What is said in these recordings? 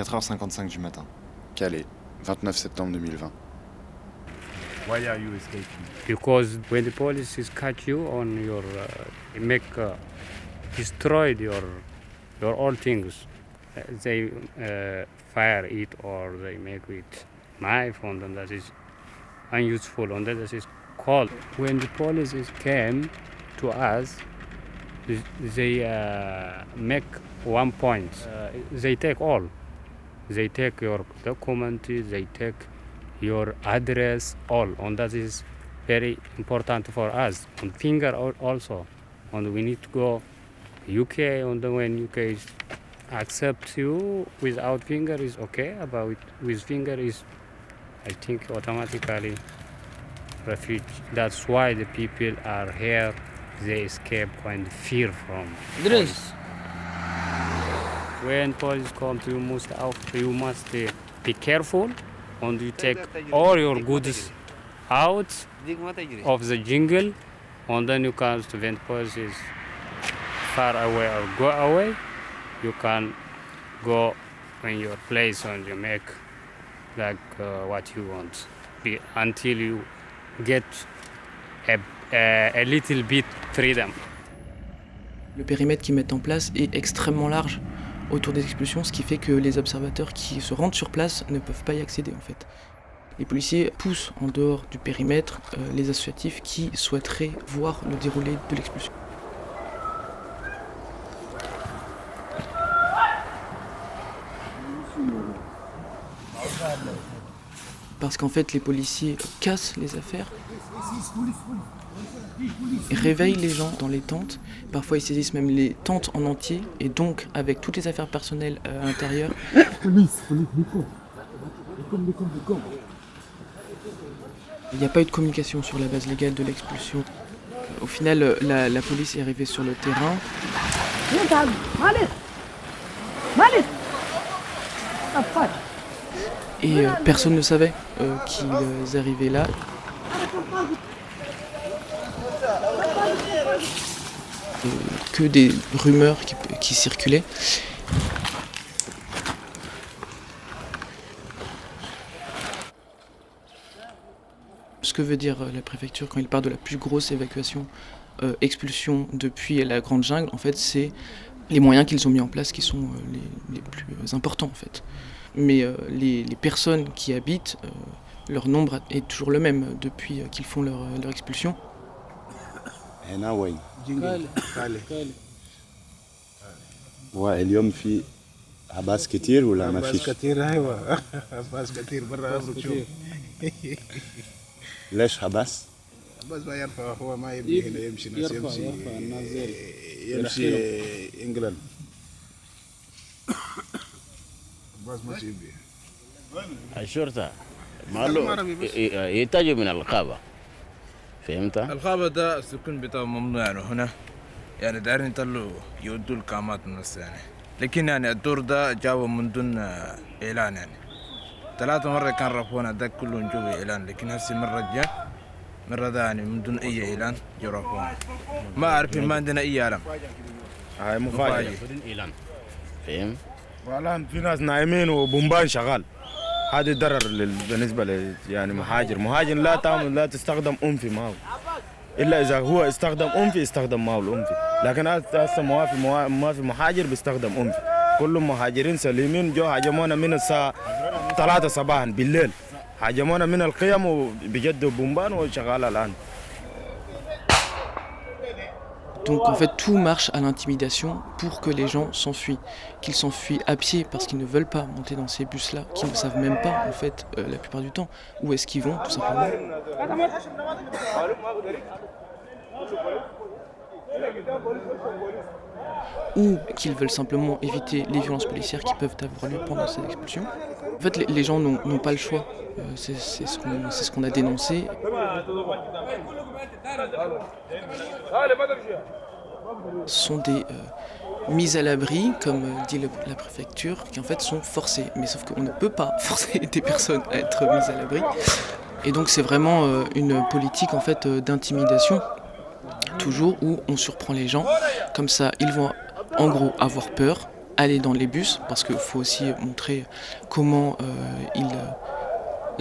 4h55 du matin. Calais, 29 septembre 2020. Why are you escaping? Because when the police is catch you on your destroyed your all things, they fire it or they make with knife, and then that is unuseful, and that is called. When the police is came to us, they make 1 point. They take all. They take your document, they take your address, all, and that is very important for us. And finger also, and we need to go UK, and when UK accept you without finger is okay, but with finger is, I think, automatically refuge. That's why the people are here. They escape and fear from police. When police come to you, you must be careful, and you take all your goods out of the jungle, and then you can, when police is far away or go away, you can go in your place and you make like what you want until you get a little bit freedom. Le périmètre qu'ils mettent en place est extrêmement large autour des expulsions, ce qui fait que les observateurs qui se rendent sur place ne peuvent pas y accéder en fait. Les policiers poussent en dehors du périmètre les associatifs qui souhaiteraient voir le déroulé de l'expulsion. Parce qu'en fait les policiers cassent les affaires, réveillent les gens dans les tentes, parfois ils saisissent même les tentes en entier, et donc avec toutes les affaires personnelles à l'intérieur. Il n'y a pas eu de communication sur la base légale de l'expulsion. Au final, la police est arrivée sur le terrain. Et personne ne savait qu'ils arrivaient là. Que des rumeurs qui circulaient. Ce que veut dire la préfecture quand il parle de la plus grosse évacuation, expulsion depuis la Grande Jungle, en fait, c'est les moyens qu'ils ont mis en place qui sont les plus importants, en fait. Mais les personnes qui habitent, leur nombre est toujours le même depuis qu'ils font leur expulsion. واليوم في حباس كتير ولا ما فيش؟ حباس كتير ايوه حباس كتير برا افرق شوف ليش حباس؟ حباس ما يرفع هو ما يبي هنا يمشي ناس يمشي انجلند حباس ما يبي الشرطة يحتاجوا من الرقابة فهمت؟ الخابة ده السكون بتاعه ممنوع يعني هنا يعني دايرين يطلعوا يودوا الكامات من يعني لكن يعني الدور ده جابوا من دون إعلان يعني 3 مرة كان رفونا ده كله نجوب إعلان لكن هسه مرة ده يعني من دون أي إعلان جرفونا ما عارفين ما عندنا أي علم هاي مفاجأة بدون إعلان فهم؟ والله في ناس نايمين وبومبان شغال هذا ضرر بالنسبة يعني مهاجر لا تستخدم أنفي معه إلا إذا هو استخدم أنفي استخدم معه الأنفي لكن هسه ما في مهاجر بيستخدم أنفي كلهم مهاجرين سليمين جو هاجمونا من الساعة 3 صباحا بالليل هاجمونا من القيم وبجدوا بومبان وشغال الآن. Donc en fait tout marche à l'intimidation pour que les gens s'enfuient, qu'ils s'enfuient à pied parce qu'ils ne veulent pas monter dans ces bus-là, qu'ils ne savent même pas en fait la plupart du temps où est-ce qu'ils vont tout simplement. Ou qu'ils veulent simplement éviter les violences policières qui peuvent avoir lieu pendant ces expulsions. En fait les gens n'ont pas le choix, c'est ce qu'on a dénoncé. Ce sont des mises à l'abri, comme dit la préfecture, qui en fait sont forcées. Mais sauf qu'on ne peut pas forcer des personnes à être mises à l'abri. Et donc c'est vraiment une politique en fait d'intimidation, toujours où on surprend les gens. Comme ça, ils vont en gros avoir peur, aller dans les bus, parce qu'il faut aussi montrer comment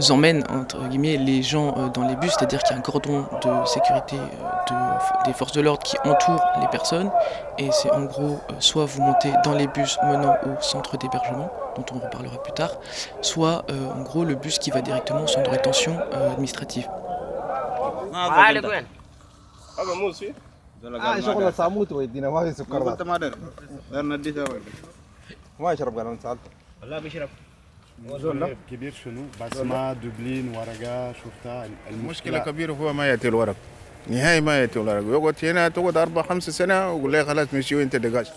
ils emmènent entre guillemets les gens dans les bus, c'est-à-dire qu'il y a un cordon de sécurité des forces de l'ordre qui entoure les personnes, et c'est en gros soit vous montez dans les bus menant au centre d'hébergement, dont on reparlera plus tard, soit en gros le bus qui va directement au centre de rétention administrative. كبير شنو بسمة دبلين ورقة شفتها المشكلة كبيرة هو ما يأتي الورق نهائي ما يأتي الورق يقعد هنا تقعد 4-5 سنة ويقول لي خلاص مشي وانت دقاش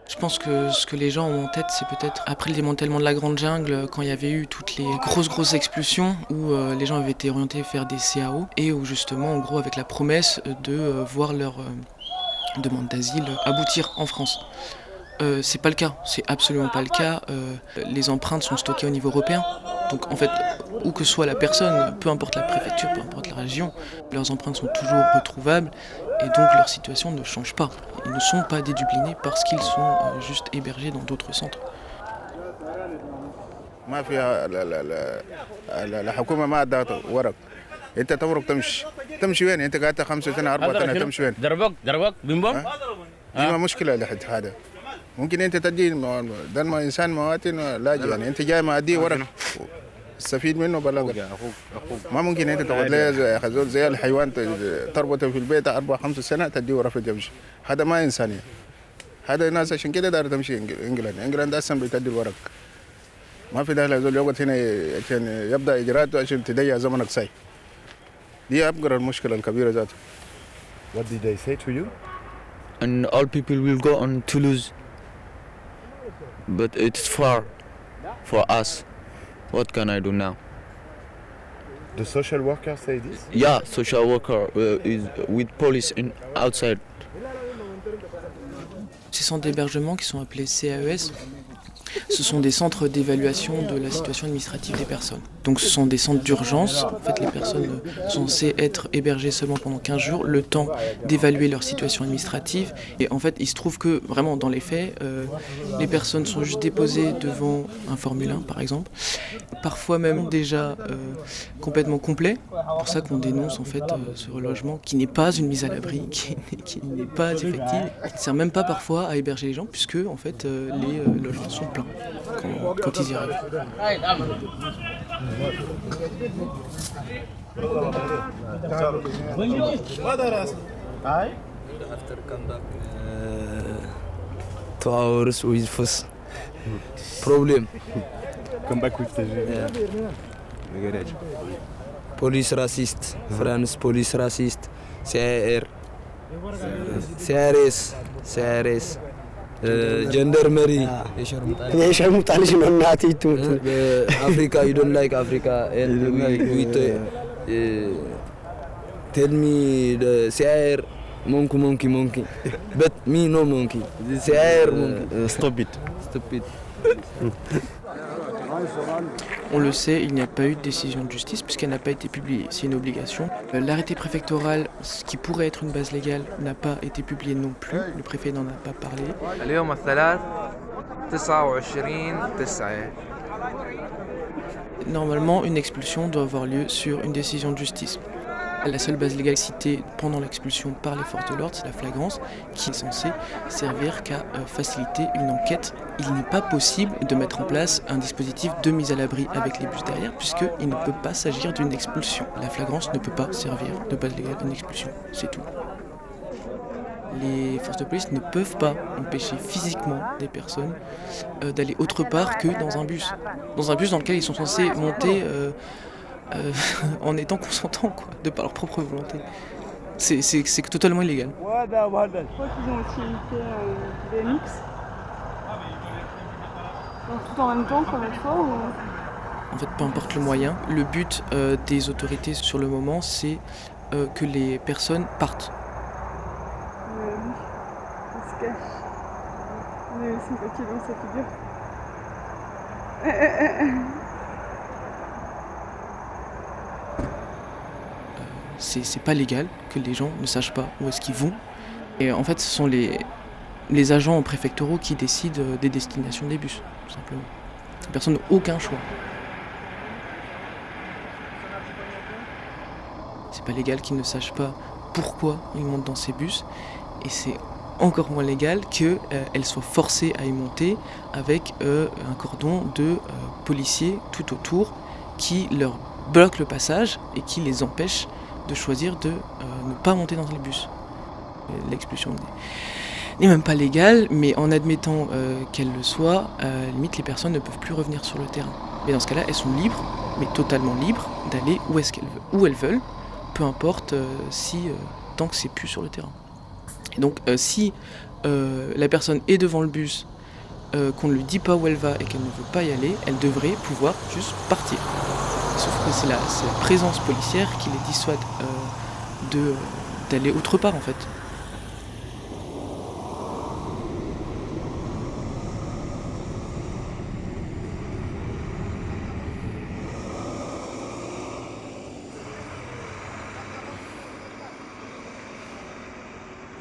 Je pense que ce que les gens ont en tête, c'est peut-être après le démantèlement de la Grande Jungle, quand il y avait eu toutes les grosses expulsions, où les gens avaient été orientés vers des CAO, et où justement, en gros, avec la promesse de voir leur demande d'asile aboutir en France. C'est pas le cas, c'est absolument pas le cas. Les empreintes sont stockées au niveau européen. Donc en fait, où que soit la personne, peu importe la préfecture, peu importe la région, leurs empreintes sont toujours retrouvables et donc leur situation ne change pas. Ils ne sont pas dédublinés parce qu'ils sont juste hébergés dans d'autres centres. ما فيها الحكومة ما ادت ورق انت تمرق تمشي وين انت قاعد 5 سنة 4 سنة تمشي وين دربك بيمبم دي ما مشكلة لحد هذا ممكن انت تدي ده ما انسان مواطن لاجئ يعني انت جاي ما ادي ورق تستفيد منه بلاغ ما ممكن انت تقعد لي زي الحيوان تربطه في البيت 4-5 سنة تديه رفض يمشي هذا ما انسانية هذا الناس عشان كده دار تمشي انجلند اصلا بتدي الورق ما في داعي زول يقعد هنا عشان يبدا اجراءاته عشان تضيع زمنك ساي دي ابقر المشكلة الكبيرة ذاته. What did they say to you? And all people will go on Toulouse. But it's far for us. What can I do now? The social worker say this? Yeah, social worker is with police outside. Ces centres d'hébergement qui sont appelés CAES, ce sont des centres d'évaluation de la situation administrative des personnes. Donc ce sont des centres d'urgence. En fait, les personnes sont censées être hébergées seulement pendant 15 jours, le temps d'évaluer leur situation administrative. Et en fait, il se trouve que vraiment dans les faits, les personnes sont juste déposées devant un formule 1 par exemple, parfois même déjà complètement complet. C'est pour ça qu'on dénonce en fait ce relogement qui n'est pas une mise à l'abri, qui n'est pas effective, qui ne sert même pas parfois à héberger les gens puisque en fait les logements sont pleins quand ils y arrivent. After conduct 2 hours with first problem. Come back with the Police racist, France police racist, CAR, CRS, gendarmerie. Africa, you don't like Africa, and we tell me the CAR monkey, but me no monkey. The CAR monkey. Stop it. On le sait, il n'y a pas eu de décision de justice puisqu'elle n'a pas été publiée. C'est une obligation. L'arrêté préfectoral, ce qui pourrait être une base légale, n'a pas été publié non plus. Le préfet n'en a pas parlé. اليوم الثلاث 29/9. Normalement, une expulsion doit avoir lieu sur une décision de justice. La seule base légale citée pendant l'expulsion par les forces de l'ordre, c'est la flagrance, qui est censée servir qu'à faciliter une enquête. Il n'est pas possible de mettre en place un dispositif de mise à l'abri avec les bus derrière, puisqu'il ne peut pas s'agir d'une expulsion. La flagrance ne peut pas servir de base légale à une expulsion, c'est tout. Les forces de police ne peuvent pas empêcher physiquement des personnes d'aller autre part que dans un bus. Dans un bus dans lequel ils sont censés monter en étant consentants, quoi, de par leur propre volonté. C'est totalement illégal. Je crois qu'ils ont aussi évité des mix. Donc tout en même temps, combien de fois En fait, peu importe le moyen, le but des autorités sur le moment, c'est que les personnes partent. On se cache. On est aussi bloqué dans sa figure. c'est pas légal que les gens ne sachent pas où est-ce qu'ils vont. Et en fait, ce sont les agents préfectoraux qui décident des destinations des bus, tout simplement. Les personnes n'ont aucun choix. C'est pas légal qu'ils ne sachent pas pourquoi ils montent dans ces bus, et c'est encore moins légal qu'elles soient forcées à y monter avec un cordon de policiers tout autour qui leur bloquent le passage et qui les empêchent de choisir de ne pas monter dans les bus. L'expulsion n'est même pas légale, mais en admettant qu'elle le soit, limite les personnes ne peuvent plus revenir sur le terrain. Mais dans ce cas-là, elles sont libres, mais totalement libres, d'aller où elles veulent, peu importe tant que c'est plus sur le terrain. Et donc si la personne est devant le bus, qu'on ne lui dit pas où elle va et qu'elle ne veut pas y aller, elle devrait pouvoir juste partir. Sauf que c'est la présence policière qui les dissuade d'aller autre part en fait.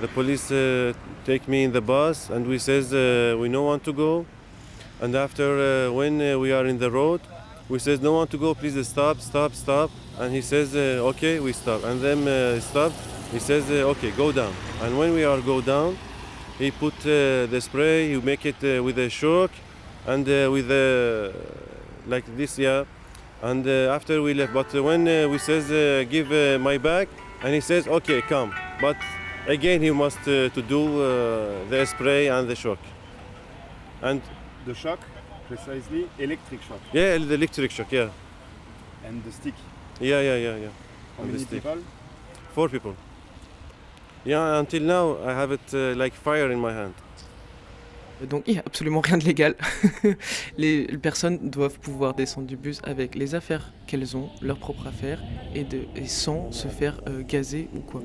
The police take me in the bus and we says we no want to go. And after when we are in the road, we says no want to go, please stop. And he says okay, we stop. And then stop. He says okay, go down. And when we are go down, he put the spray. You make it with a shock and with like this, yeah. And after we left, but when we says give my bag, and he says okay, come, but. Again, he must to do the spray and the shock. And the shock, precisely electric shock. Yeah, the electric shock, yeah. And the stick. Yeah. How many people? 4 people. Yeah, until now I have it like fire in my hand. Donc il n'y a absolument rien de légal. Les personnes doivent pouvoir descendre du bus avec les affaires qu'elles ont, leurs propres affaires, et sans se faire gazer ou quoi.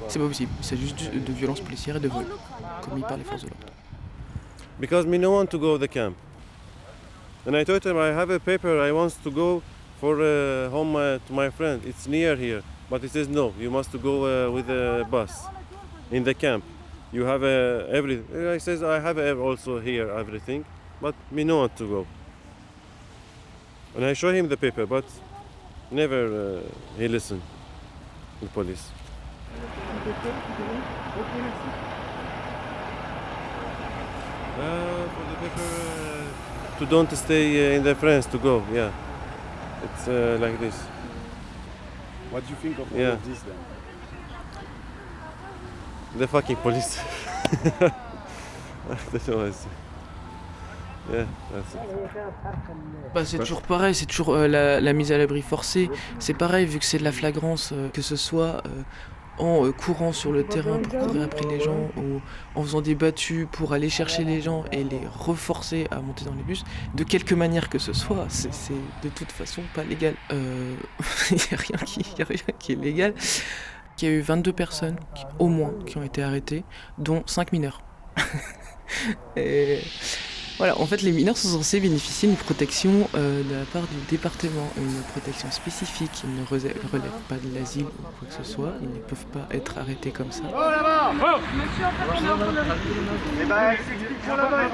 C'est pas possible, il s'agit juste de violence policière et de vol, commis par les forces de l'ordre. Because me no want to go to the camp. And I told him I have a paper, I want to go for home to my friend. It's near here. But he says no, you must go with a bus in the camp. You have everything. I says I have also here everything, but me no want to go. And I show him the paper, but never he listen. The police. For the paper to don't stay in the France to go. Yeah, it's like this. What do you think of all of this then? The fucking police. That's what I say. Yeah, that's it. Bah, c'est toujours pareil, c'est toujours la mise à l'abri forcée. C'est pareil, vu que c'est de la flagrance, que ce soit en courant sur le terrain pour courir après les gens ou en faisant des battues pour aller chercher les gens et les reforcer à monter dans les bus, de quelque manière que ce soit, c'est de toute façon pas légal. Il n'y a rien qui est légal. Il y a eu 22 personnes, au moins, qui ont été arrêtées, dont 5 mineurs. Et voilà, en fait, les mineurs sont censés bénéficier d'une protection de la part du département, une protection spécifique. Ils ne relèvent pas de l'asile ou quoi que ce soit, ils ne peuvent pas être arrêtés comme ça. Oh là-bas, monsieur, en train de Eh ben, explique sur là-bas,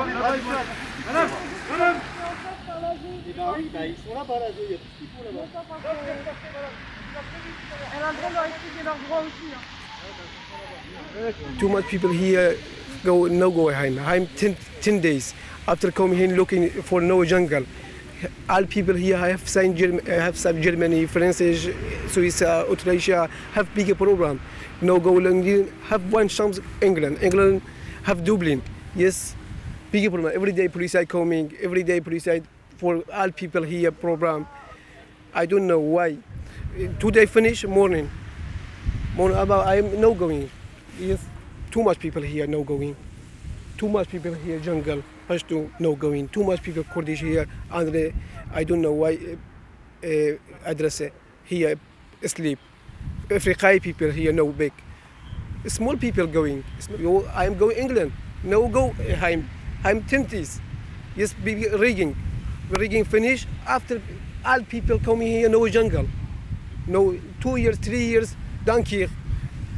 madame. Eh ben oui, ils sont là-bas, là, il y a tout ce qu'il faut là-bas. Elle a le droit de leur expliquer leurs droits aussi. Too much people here go home. I'm 10 days after coming here looking for no jungle. All people here have some Germany, France, Swiss, Australia have big problem. No go have one chance England have Dublin. Yes, big problem. Every day police are coming. Every day police are for all people here problem. I don't know why. Today finish morning about I am no going. Yes, too much people here no going. Too much people here jungle has to no going. Too much people Kurdish here and I don't know why address here sleep. African people here no big. Small people going. I am going England. No go I'm 20s. Yes, big rigging finish after all people coming here no jungle. No 2 years, 3 years, down here.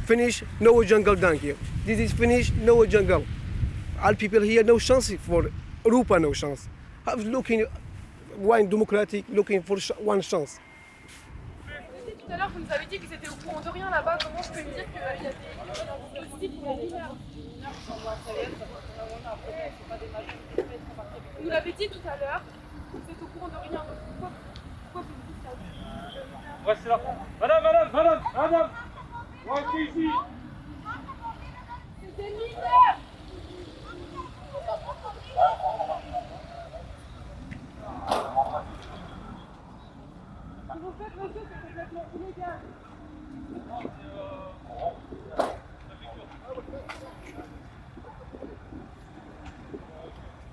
Finish, no jungle down here. This is finished, no jungle. All people here, no chance for Europa, no chance. I'm looking, one democratic, looking for one chance. Tout à l'heure, vous nous avez dit qu'ils étaient au courant de rien là-bas. Comment je peux me dire qu'il y a des dispositifs pour les mineurs? Vous nous l'avez dit tout à l'heure, vous êtes au courant de rien. Pourquoi vous dites ça? Restez là. Madame. Restez ici. C'est des mineurs. Ce que vous faites, monsieur, c'est complètement illégal.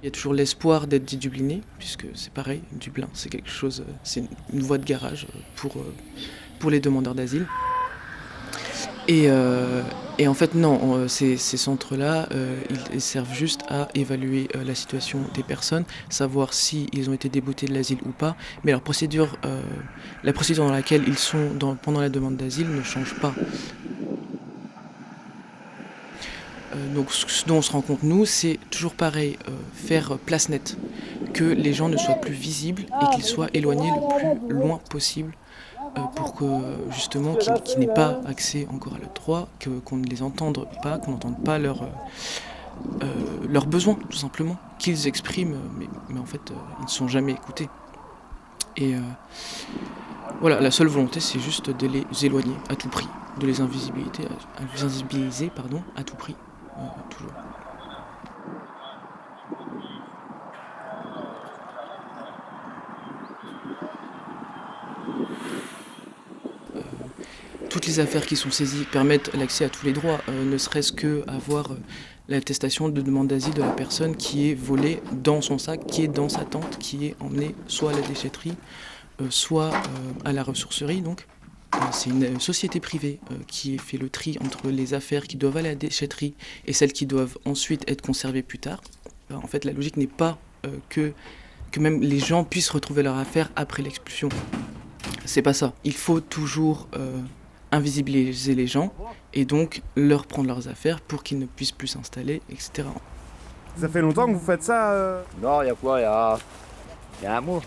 Il y a toujours l'espoir d'être dédubliné, puisque c'est pareil, Dublin, c'est quelque chose, c'est une voie de garage pour les demandeurs d'asile. Et en fait, non, ces centres-là, ils servent juste à évaluer la situation des personnes, savoir s'ils ont été déboutés de l'asile ou pas. Mais la procédure dans laquelle ils sont pendant la demande d'asile ne change pas. Donc ce dont on se rend compte, nous, c'est toujours pareil, faire place nette, que les gens ne soient plus visibles et qu'ils soient éloignés le plus loin possible pour que justement qu'ils n'aient pas accès encore à leurs droits, qu'on ne les entende pas, qu'on n'entende pas leurs besoins tout simplement, qu'ils expriment, mais en fait ils ne sont jamais écoutés. Et voilà, la seule volonté c'est juste de les éloigner à tout prix, de les invisibiliser à tout prix. Toujours. Toutes les affaires qui sont saisies permettent l'accès à tous les droits, ne serait-ce qu'avoir l'attestation de demande d'asile de la personne qui est volée dans son sac, qui est dans sa tente, qui est emmenée soit à la déchetterie, soit à la ressourcerie donc. C'est une société privée qui fait le tri entre les affaires qui doivent aller à la déchetterie et celles qui doivent ensuite être conservées plus tard. En fait, la logique n'est pas que même les gens puissent retrouver leurs affaires après l'expulsion. C'est pas ça. Il faut toujours invisibiliser les gens et donc leur prendre leurs affaires pour qu'ils ne puissent plus s'installer, etc. Ça fait longtemps que vous faites ça Non, il y a quoi? Il y a un mois.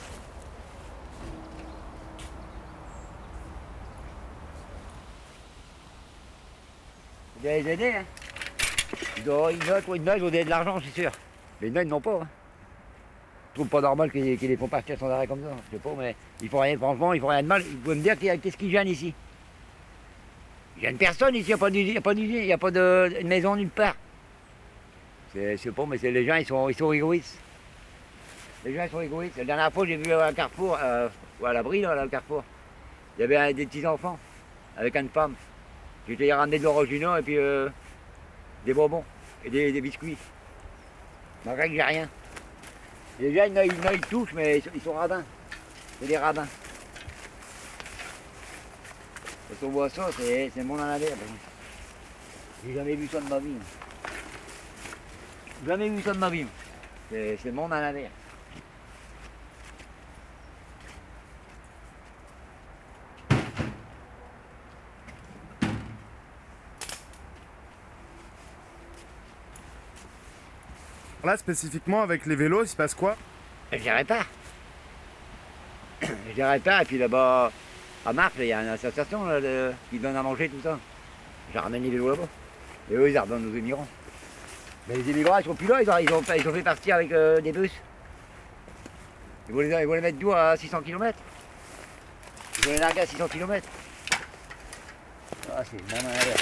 Vous allez les aider, hein. Ils ont donné de l'argent, c'est sûr. Mais ils n'ont pas. Hein. Je trouve pas normal qu'ils les font partir sans arrêt comme ça. Je sais pas, mais ils font rien, franchement, ils font rien de mal. Vous pouvez me dire qu'est-ce qui gêne ici? Il y a une personne ici, il n'y a pas d'usine, il n'y a pas de maison nulle part. Je sais pas, mais les gens, ils sont égoïstes. Les gens, ils sont égoïstes. La dernière fois, j'ai vu à un carrefour, ou à l'abri, là, le carrefour, il y avait des petits-enfants avec une femme. J'étais y ramener de l'orangino et puis des bonbons et des biscuits. Malgré que j'ai rien. Les gens, ils touchent, mais ils sont radins. C'est des radins. Quand on voit ça, c'est le monde en l'air. J'ai jamais vu ça de ma vie. Jamais vu ça de ma vie. C'est le monde en l'air. Là, spécifiquement, avec les vélos, il se passe quoi? Je répare. Je répare, et puis là-bas, à Marche, il y a une association là, qui donne à manger, tout ça. Je ramène les vélos là-bas. Et eux, ils redonnent aux immigrants. Mais les immigrants, ils sont plus là, ils ont fait partir avec des bus. Ils vont les mettre d'où à 600 km. Ils vont les larguer à 600 km. Ah, c'est vraiment à l'air.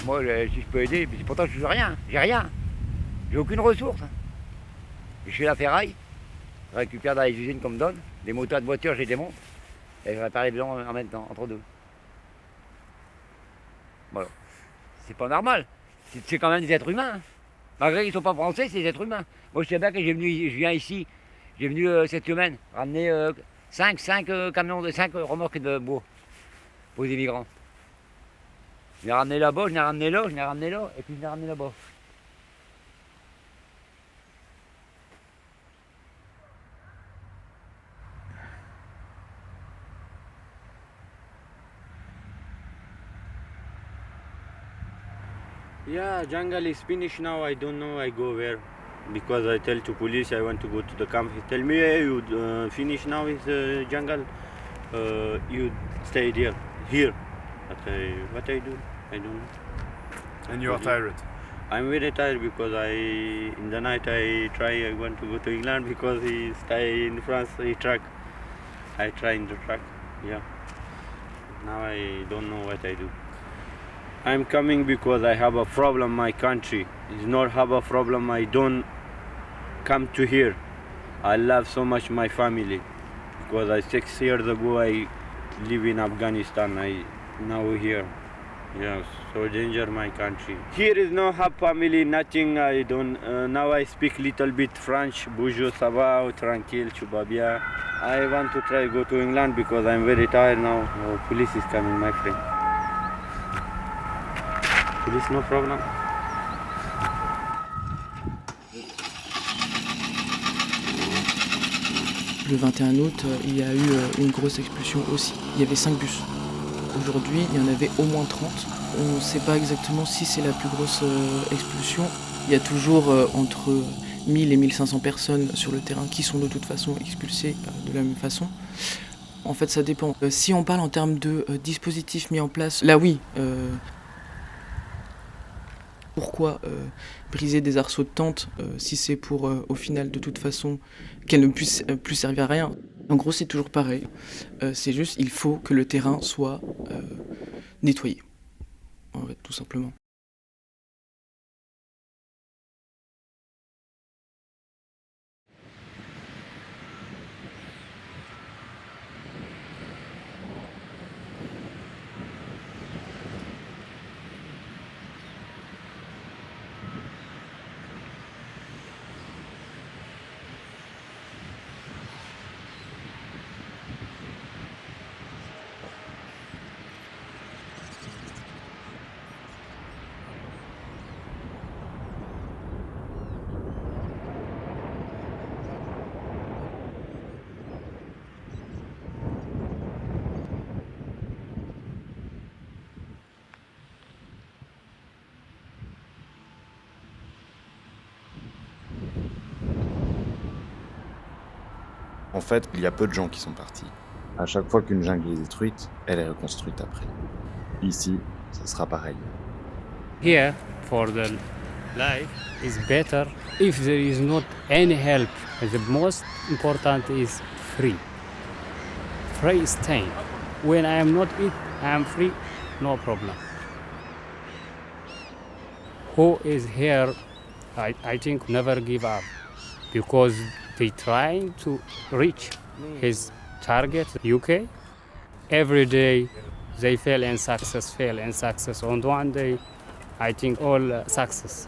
Moi, si je peux aider, mais pourtant je n'ai rien. J'ai rien. J'ai aucune ressource. Je fais la ferraille, je récupère dans les usines qu'on me donne, des moteurs de voiture, je les démonte, et je répare les blancs en même temps, entre deux. Voilà. C'est pas normal. C'est quand même des êtres humains. Hein. Malgré qu'ils ne sont pas français, c'est des êtres humains. Moi, je sais bien que je viens ici, j'ai venu cette semaine ramener 5 camions, 5 remorques de bois pour les immigrants. Je l'ai ramené là-bas, je l'ai ramené là, je l'ai ramené là, et puis je l'ai ramené là-bas. Yeah, jungle is finished now. I don't know. I go where because I tell to police I want to go to the camp. He tell me, hey, you finish now with jungle. You stay here. But what I do? I don't know. And you are tired? I'm very tired because in the night I want to go to England because he stay in France. I try in the truck. Yeah. Now I don't know what I do. I'm coming because I have a problem. My country is not have a problem. I don't come to here. I love so much my family because 6 years ago I live in Afghanistan. Now here. Yeah, so danger my country. Here is no have family, nothing. I don't. Now I speak little bit French. Bonjour, ça va, tranquille, tu vas bien. I want to try go to England because I'm very tired now. Oh, police is coming, my friend. Police, no problem. Le 21 août, il y a eu une grosse expulsion aussi. Il y avait 5 bus. Aujourd'hui, il y en avait au moins 30. On ne sait pas exactement si c'est la plus grosse expulsion. Il y a toujours entre 1000 et 1500 personnes sur le terrain qui sont de toute façon expulsées de la même façon. En fait, ça dépend. Si on parle en termes de dispositifs mis en place, là oui. Pourquoi briser des arceaux de tente si c'est pour, au final, de toute façon, qu'elles ne puissent plus servir à rien? En gros, c'est toujours pareil. C'est juste, il faut que le terrain soit nettoyé. En fait, tout simplement. En fait, il y a peu de gens qui sont partis. À chaque fois qu'une jungle est détruite, elle est reconstruite après. Ici, ça sera pareil. Here, for the life, is better if there is not any help. The most important is free. Free staying. When I am not it, I am free, no problem. Who is here, I think never give up because they trying to reach his target, UK. Every day they fail and success, and one day I think all success.